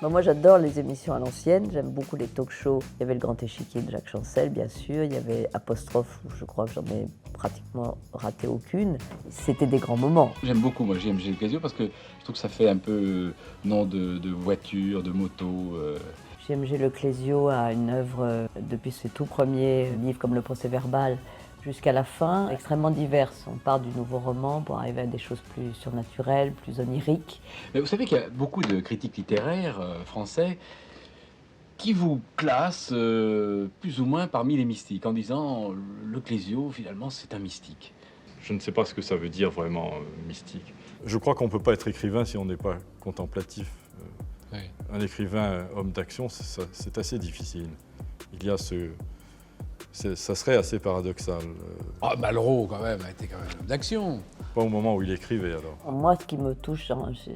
Moi j'adore les émissions à l'ancienne, j'aime beaucoup les talk-shows. Il y avait le Grand Échiquier de Jacques Chancel, bien sûr, il y avait Apostrophe, où je crois que j'en ai pratiquement raté aucune. C'était des grands moments. J'aime beaucoup, moi, GMG Casio parce que je trouve que ça fait un peu nom de voiture, de moto. JMG Le Clésio a une œuvre depuis ses tout premiers livres comme Le Procès-Verbal jusqu'à la fin, extrêmement diverse. On part du nouveau roman pour arriver à des choses plus surnaturelles, plus oniriques. Mais vous savez qu'il y a beaucoup de critiques littéraires français qui vous classent plus ou moins parmi les mystiques en disant Le Clésio, finalement, c'est un mystique. Je ne sais pas ce que ça veut dire vraiment mystique. Je crois qu'on ne peut pas être écrivain si on n'est pas contemplatif. Oui. Un écrivain homme d'action, c'est assez difficile. Il y a ça serait assez paradoxal. Ah, Malraux, quand même, a été quand même homme d'action. Pas au moment où il écrivait, alors. Moi, ce qui me touche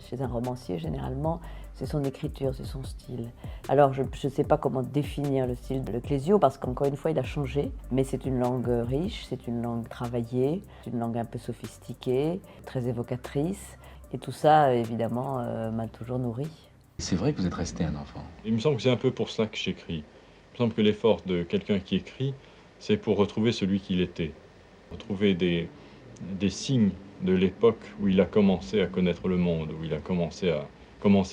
chez un romancier, généralement, c'est son écriture, c'est son style. Alors, je ne sais pas comment définir le style de Le Clésio, parce qu'encore une fois, il a changé. Mais c'est une langue riche, c'est une langue travaillée, c'est une langue un peu sophistiquée, très évocatrice. Et tout ça, évidemment, m'a toujours nourri. C'est vrai que vous êtes resté un enfant. Il me semble que c'est un peu pour ça que j'écris. Il me semble que l'effort de quelqu'un qui écrit, c'est pour retrouver celui qu'il était. Retrouver des signes de l'époque où il a commencé à connaître le monde, où il a commencé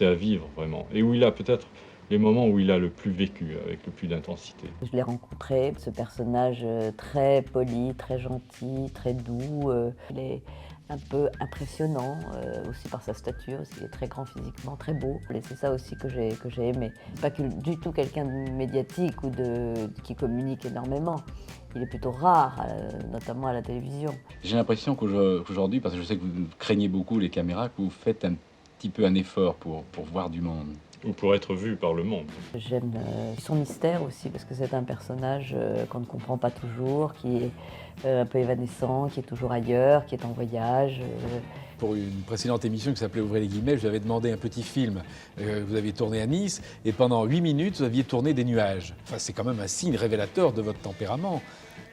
à vivre vraiment, et où il a peut-être les moments où il a le plus vécu, avec le plus d'intensité. Je l'ai rencontré, ce personnage très poli, très gentil, très doux. Il est un peu impressionnant, aussi par sa stature, il est très grand physiquement, très beau. Et c'est ça aussi que j'ai aimé. C'est pas du tout quelqu'un de médiatique ou qui communique énormément. Il est plutôt rare, notamment à la télévision. J'ai l'impression qu'aujourd'hui, parce que je sais que vous craignez beaucoup les caméras, que vous faites un petit peu un effort pour voir du monde. Ou pour être vu par le monde. J'aime son mystère aussi, parce que c'est un personnage qu'on ne comprend pas toujours, qui est un peu évanescent, qui est toujours ailleurs, qui est en voyage. Pour une précédente émission qui s'appelait Ouvrez les guillemets, je vous avais demandé un petit film. Vous aviez tourné à Nice, et pendant 8 minutes, vous aviez tourné des nuages. Enfin, c'est quand même un signe révélateur de votre tempérament.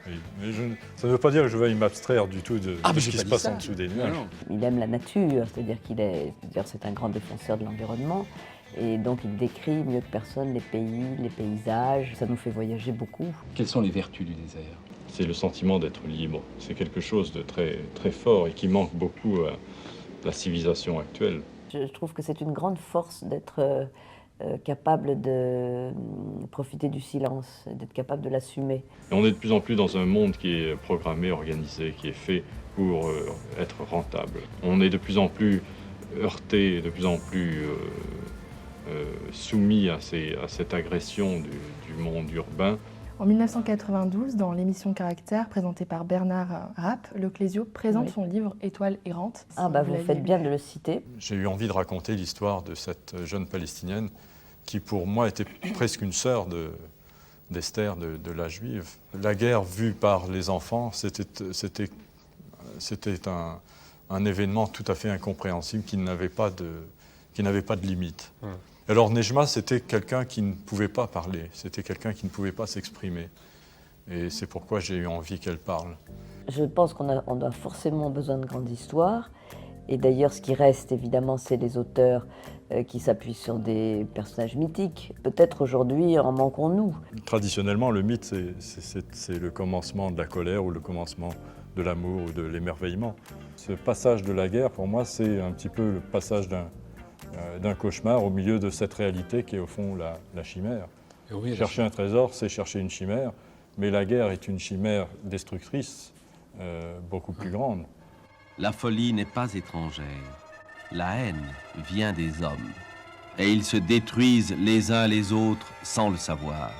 Oui, mais ça ne veut pas dire que je veuille m'abstraire du tout de mais ce j'ai qui pas se dit passe ça. en dessous des nuages. Non. Il aime la nature, c'est-à-dire c'est un grand défenseur de l'environnement. Et donc il décrit mieux que personne les pays, les paysages. Ça nous fait voyager beaucoup. Quelles sont les vertus du désert? C'est le sentiment d'être libre. C'est quelque chose de très, très fort et qui manque beaucoup à la civilisation actuelle. Je trouve que c'est une grande force d'être capable de profiter du silence, d'être capable de l'assumer. Et on est de plus en plus dans un monde qui est programmé, organisé, qui est fait pour être rentable. On est de plus en plus heurté, de plus en plus soumis à cette agression du monde urbain. En 1992, dans l'émission Caractère, présentée par Bernard Rapp, Le Clésio présente son livre Étoile errante. Vous faites bien de le citer. J'ai eu envie de raconter l'histoire de cette jeune Palestinienne qui, pour moi, était presque une sœur d'Esther, de la Juive. La guerre vue par les enfants, c'était un événement tout à fait incompréhensible qui n'avait pas de limite. Alors Nejma, c'était quelqu'un qui ne pouvait pas parler, c'était quelqu'un qui ne pouvait pas s'exprimer. Et c'est pourquoi j'ai eu envie qu'elle parle. Je pense qu'on a forcément besoin de grandes histoires. Et d'ailleurs, ce qui reste, évidemment, c'est les auteurs qui s'appuient sur des personnages mythiques. Peut-être aujourd'hui en manquons-nous. Traditionnellement, le mythe, c'est le commencement de la colère ou le commencement de l'amour ou de l'émerveillement. Ce passage de la guerre, pour moi, c'est un petit peu le passage d'un cauchemar au milieu de cette réalité qui est au fond la chimère. Oui, chercher un trésor, c'est chercher une chimère, mais la guerre est une chimère destructrice, beaucoup plus grande. La folie n'est pas étrangère. La haine vient des hommes. Et ils se détruisent les uns les autres sans le savoir.